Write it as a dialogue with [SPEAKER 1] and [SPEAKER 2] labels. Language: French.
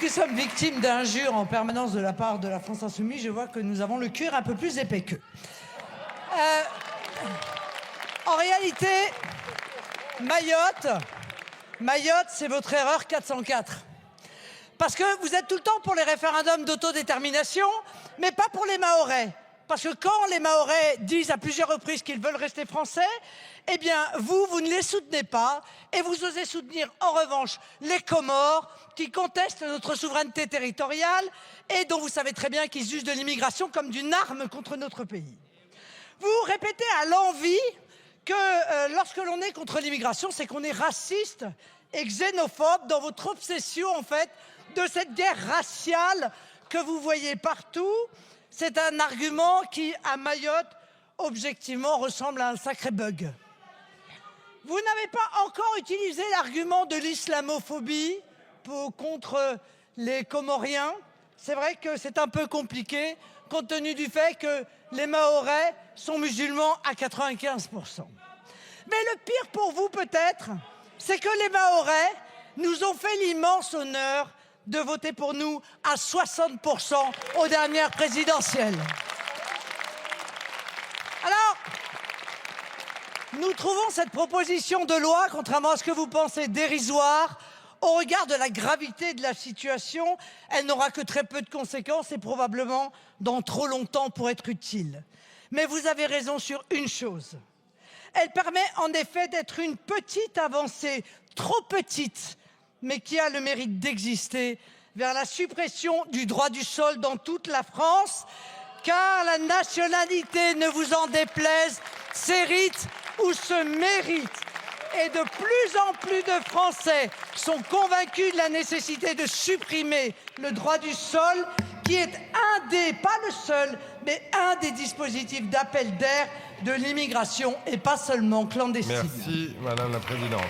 [SPEAKER 1] qui sommes victimes d'injures en permanence de la part de la France Insoumise, je vois que nous avons le cuir un peu plus épais qu'eux. En réalité, Mayotte, c'est votre erreur 404. Parce que vous êtes tout le temps pour les référendums d'autodétermination, mais pas pour les Mahorais. Parce que quand les Mahorais disent à plusieurs reprises qu'ils veulent rester français, eh bien, vous ne les soutenez pas et vous osez soutenir en revanche les Comores qui contestent notre souveraineté territoriale et dont vous savez très bien qu'ils usent de l'immigration comme d'une arme contre notre pays. Vous répétez à l'envi que lorsque l'on est contre l'immigration, c'est qu'on est raciste et xénophobe dans votre obsession, en fait, de cette guerre raciale que vous voyez partout. C'est un argument qui, à Mayotte, objectivement, ressemble à un sacré bug. Vous n'avez pas encore utilisé l'argument de l'islamophobie contre les Comoriens. C'est vrai que c'est un peu compliqué, compte tenu du fait que les Mahorais sont musulmans à 95%. Mais le pire pour vous, peut-être, c'est que les Mahorais nous ont fait l'immense honneur de voter pour nous à 60% aux dernières présidentielles. Alors, nous trouvons cette proposition de loi, contrairement à ce que vous pensez, dérisoire. Au regard de la gravité de la situation, elle n'aura que très peu de conséquences et probablement dans trop longtemps pour être utile. Mais vous avez raison sur une chose. Elle permet en effet d'être une petite avancée, trop petite, mais qui a le mérite d'exister, vers la suppression du droit du sol dans toute la France, car la nationalité, ne vous en déplaise, s'hérite ou se mérite. Et de plus en plus de Français sont convaincus de la nécessité de supprimer le droit du sol, qui est pas le seul, mais un des dispositifs d'appel d'air de l'immigration et pas seulement clandestine.
[SPEAKER 2] Merci, Madame la Présidente.